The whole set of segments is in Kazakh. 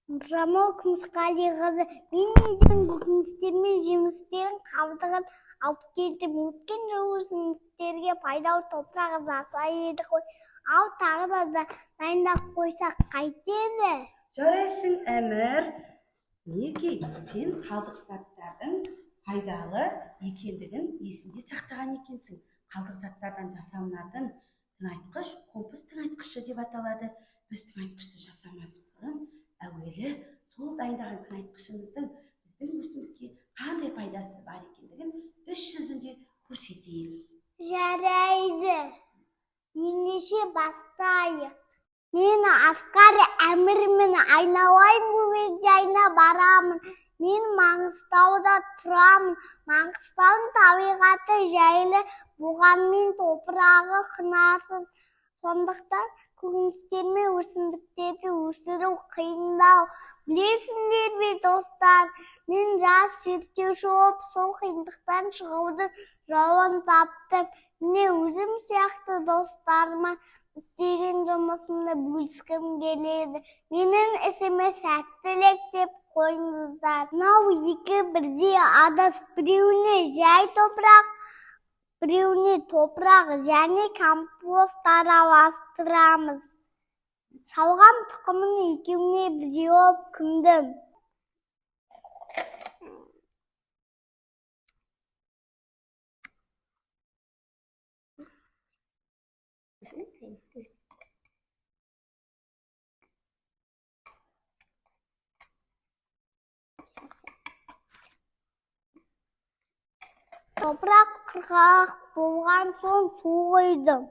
Жамал Күмісқалиқызы, мен үйден көкөністер мен жемістердің қабдығын алып келдім. Өткен жылы өсімдіктерге пайдалы топырақ жасай едік қой. Ал тағы да дайындап қойсақ қайтеді? Жарайсың, Әмір. Неге сен қалдық заттардың пайдалы екендігін есінде сақтаған екенсің. Қалдық заттардан жасалынатын тыңайтқыш компост тыңайтқышы деп аталады. Біз тыңайтқышты жасамас бұрын әуелі сол дайындаған тыңайтқышымыздың біздің өсімдікке қандай пайдасы бар екендігін іс жүзінде көрсетейік. Жарайды. Ендеше бастайық. Мен Асқар Әмірмін, айналайын бөбекжайына барамын. Мен Маңғыстауда тұрамын. Маңғыстаудың табиғаты жайлы, болғанмен топырағы құнарсыз. Сондықтан көкөністер мен өсімдіктерді өсіру қиындау. Білесіңдер ме, достар, мен жас зерттеуші болып сол қиындықтан шығудың жолын таптым. Міне өзім сияқты достарыма істеген жұмысымды бөліскім келеді. Менің ісіме сәттілік деп қойыңыздар. Мынау екі бірдей адас, біреуіне жай топырақ, біреуіне топырақ және компост араластырамыз. Шалғам тұқымын екеуіне бірдей болып күндім. Топырақ құрғақ болған соң су құйдым.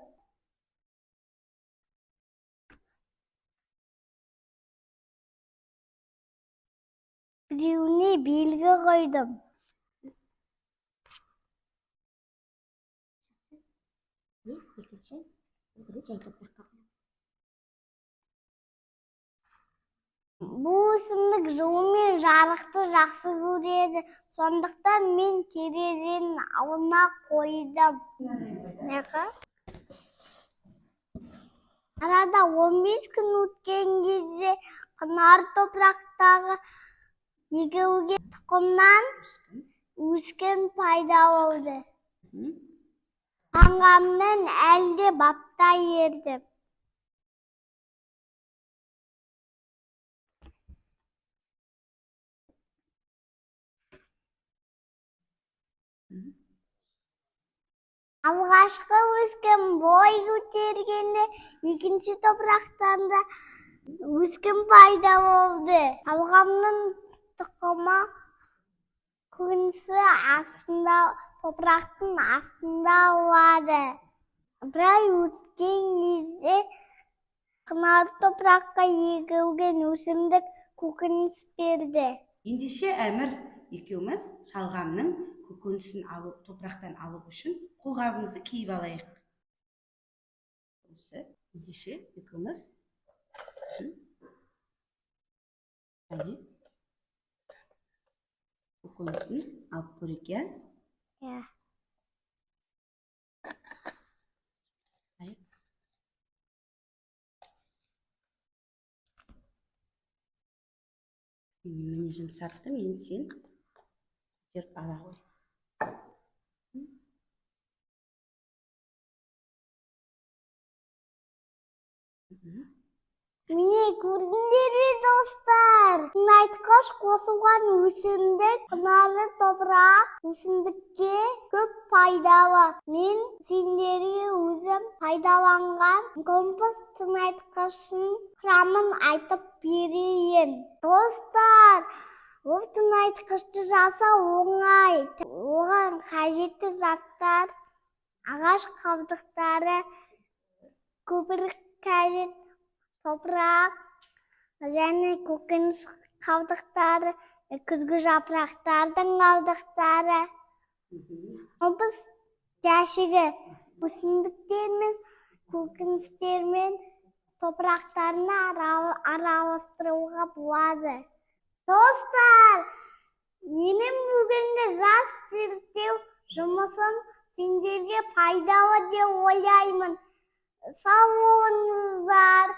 Біреуіне белгі қойдым. Бұл өсімдік жылу мен жарықты жақсы көреді. Сондықтан мен терезенің алдына қойдым. Арада 15 күн өткен кезде құнарлы топырақтағы егілген тұқымнан өскен пайда болды. Аңғамнан әлде бапта ердім. Алғашқы өскін бой көтергенде екінші топырақтан да өскін пайда болды. Алғамның тұқымы көкөнісі астында, топырақтың астында болады. Bir ай өткен кезде құнарлы топыраққа егілген өсімдік көкөніс берді. Ендеше Әмір екеуміз шалғамның көкөнісін алып, топырақтан алып үшін қолғабымызды киіп алайық. Ендеше екеуміз көкөнісін алып көрейік, иә? Мені жұмсаттым, енді сен көтеріп ала ғой. Міне көрдіңдер ме, достар? Тыңайтқыш қосылған өсімдік, құнарлы топырақ өсімдікке көп пайдалы. Мен сендерге өзім пайдаланған компост тыңайтқышының құрамын айтып берейін. Достар, ол тыңайтқышты жасау оңай. Оған қажетті заттар, ағаш қалдықтары, көпір қажет, топырақ және көкөніс қалдықтары, күзгі жапырақтардың қалдықтары. Компост жәшігі өсімдіктер мен көкөністер мен топырақтарына араластыруға болады. Достар, менің бүгінгі жас зерттеу жұмысым сендерге пайдалы деп ойлаймын. Сау болыңыздар.